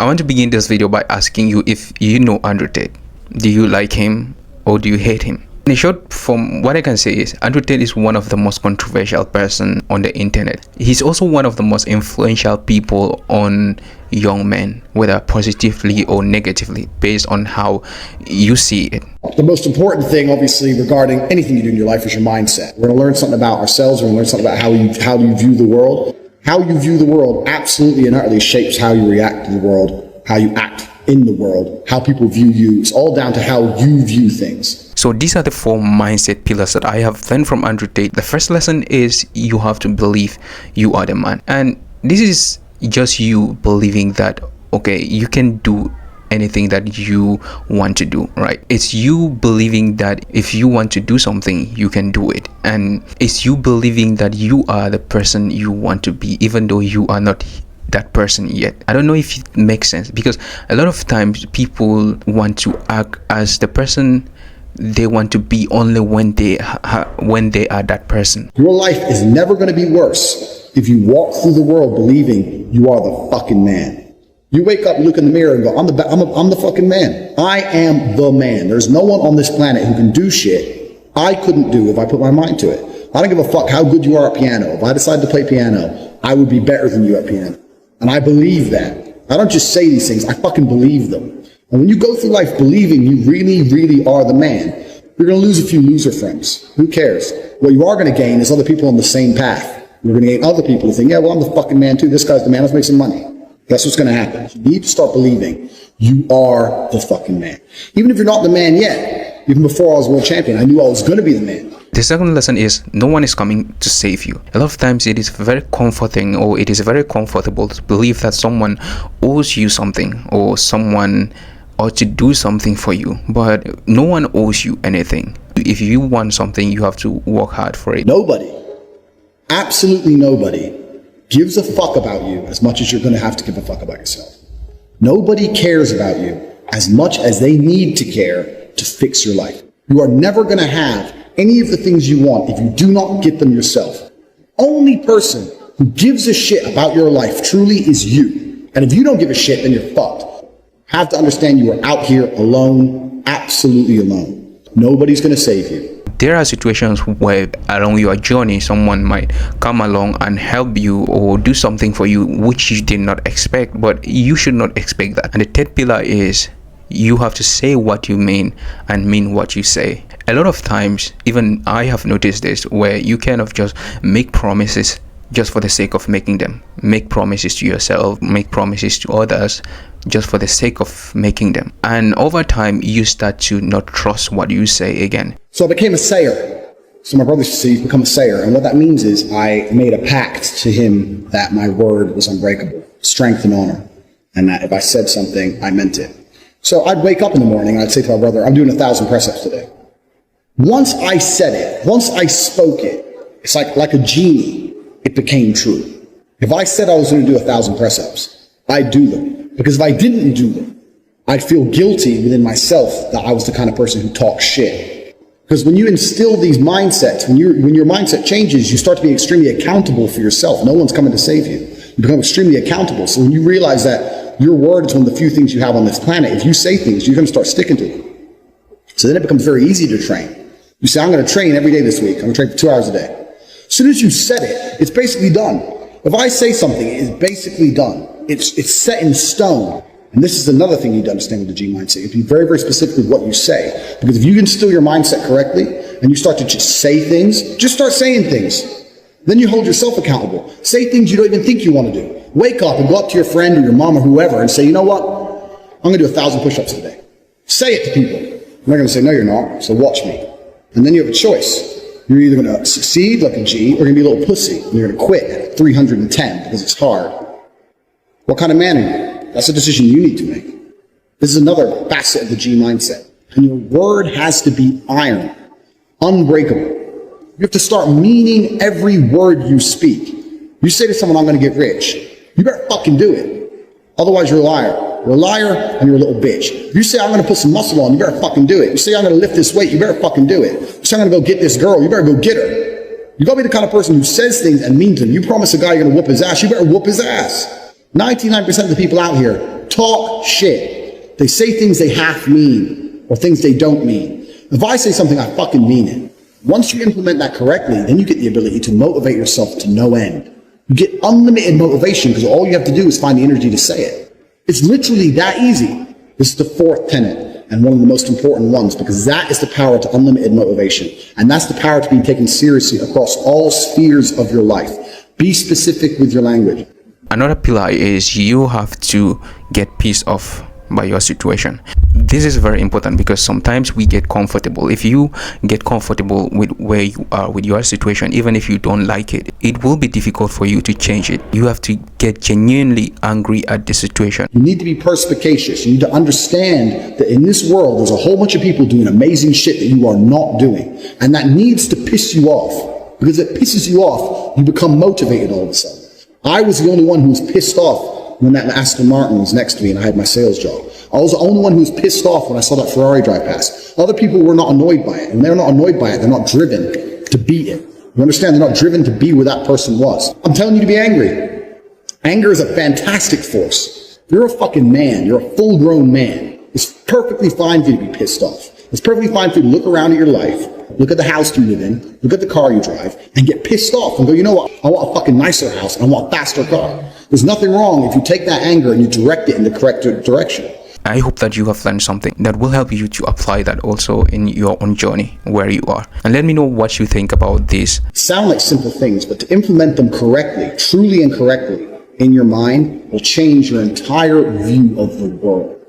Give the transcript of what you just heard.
I want to begin this video by asking you if you know Andrew Tate. Do you like him or do you hate him? In short, from what I can say is Andrew Tate is one of the most controversial person on the internet. He's also one of the most influential people on young men, whether positively or negatively, based on how you see it. The most important thing, obviously, regarding anything you do in your life is your mindset. We're going to learn something about ourselves. We're going to learn something about how you view the world. How you view the world absolutely and utterly shapes how you react to the world, how you act in the world, how people view you. It's all down to how you view things. So these are the 4 mindset pillars that I have learned from Andrew Tate. The first lesson is you have to believe you are the man. And this is just you believing that, okay, you can do anything that you want to do, right? It's you believing that if you want to do something, you can do it. And it's you believing that you are the person you want to be, even though you are not that person yet. I don't know if it makes sense, because a lot of times people want to act as the person they want to be only when they are that person. Your life is never going to be worse if you walk through the world believing you are the fucking man. You wake up, look in the mirror and go, I'm the fucking man. I am the man. There's no one on this planet who can do shit I couldn't do if I put my mind to it. I don't give a fuck how good you are at piano. If I decide to play piano, I would be better than you at piano. And I believe that. I don't just say these things, I fucking believe them. And when you go through life believing you really, really are the man, you're going to lose a few loser friends. Who cares? What you are going to gain is other people on the same path. You're going to gain other people who think, yeah, well, I'm the fucking man too. This guy's the man. Let's make some money. That's what's going to happen. You need to start believing you are the fucking man. Even if you're not the man yet, even before I was world champion, I knew I was going to be the man. The second lesson is no one is coming to save you. A lot of times it is very comforting, or it is very comfortable to believe that someone owes you something, or someone ought to do something for you, but no one owes you anything. If you want something, you have to work hard for it. Nobody, absolutely nobody, gives a fuck about you as much as you're going to have to give a fuck about yourself. Nobody cares about you as much as they need to care to fix your life. You are never going to have any of the things you want if you do not get them yourself. Only person who gives a shit about your life truly is you. And if you don't give a shit, then you're fucked. Have to understand you are out here alone, absolutely alone. Nobody's going to save you. There are situations where along your journey, someone might come along and help you or do something for you which you did not expect, but you should not expect that. And the third pillar is you have to say what you mean and mean what you say. A lot of times, even I have noticed this, where you kind of just make promises just for the sake of making them. Make promises to yourself, make promises to others, just for the sake of making them. And over time, you start to not trust what you say again. So I became a sayer. So my brother used to say, you've become a sayer. And what that means is I made a pact to him that my word was unbreakable, strength and honor. And that if I said something, I meant it. So I'd wake up in the morning and I'd say to my brother, I'm doing 1,000 press-ups today. Once I said it, once I spoke it, it's like a genie. It became true. If I said I was going to do 1,000 press-ups, I'd do them. Because if I didn't do them, I'd feel guilty within myself that I was the kind of person who talks shit. Because when you instill these mindsets, when your mindset changes, you start to be extremely accountable for yourself. No one's coming to save you. You become extremely accountable. So when you realize that your word is one of the few things you have on this planet, if you say things, you're going to start sticking to them. So then it becomes very easy to train. You say, I'm going to train every day this week. I'm going to train for 2 hours a day. As soon as you said it, it's basically done. If I say something, it's basically done. It's set in stone. And this is another thing you need to understand with the G mindset. You have to be very, very specific with what you say. Because if you can instill your mindset correctly, and you start to just say things, just start saying things. Then you hold yourself accountable. Say things you don't even think you want to do. Wake up and go up to your friend or your mom or whoever and say, you know what? I'm going to do 1,000 push-ups today. Say it to people. And they're going to say, no, you're not. So watch me. And then you have a choice. You're either going to succeed like a G or you're going to be a little pussy. And you're going to quit at 310 because it's hard. What kind of man are you? That's a decision you need to make. This is another facet of the G mindset. And your word has to be iron, unbreakable. You have to start meaning every word you speak. You say to someone, I'm going to get rich. You better fucking do it. Otherwise, you're a liar. You're a liar and you're a little bitch. If you say, I'm going to put some muscle on, you better fucking do it. You say, I'm going to lift this weight, you better fucking do it. You say, I'm going to go get this girl, you better go get her. You got to be the kind of person who says things and means them. You promise a guy you're going to whoop his ass, you better whoop his ass. 99% of the people out here talk shit. They say things they half mean or things they don't mean. If I say something, I fucking mean it. Once you implement that correctly, then you get the ability to motivate yourself to no end. You get unlimited motivation because all you have to do is find the energy to say it. It's literally that easy. This is the fourth tenet and one of the most important ones because that is the power to unlimited motivation. And that's the power to be taken seriously across all spheres of your life. Be specific with your language. Another pillar is you have to get pissed off by your situation. This is very important because sometimes we get comfortable. If you get comfortable with where you are with your situation, even if you don't like it, it will be difficult for you to change it. You have to get genuinely angry at the situation. You need to be perspicacious. You need to understand that in this world, there's a whole bunch of people doing amazing shit that you are not doing. And that needs to piss you off. Because it pisses you off, you become motivated all of a sudden. I was the only one who was pissed off when that Aston Martin was next to me and I had my sales job. I was the only one who was pissed off when I saw that Ferrari drive past. Other people were not annoyed by it. And they're not annoyed by it. They're not driven to beat it. You understand? They're not driven to be where that person was. I'm telling you to be angry. Anger is a fantastic force. You're a fucking man. You're a full-grown man. It's perfectly fine for you to be pissed off. It's perfectly fine for you to look around at your life, look at the house you live in, look at the car you drive, and get pissed off and go, you know what? I want a fucking nicer house and I want a faster car. There's nothing wrong if you take that anger and you direct it in the correct direction. I hope that you have learned something that will help you to apply that also in your own journey where you are. And let me know what you think about this. Sound like simple things, but to implement them correctly, truly and correctly in your mind will change your entire view of the world.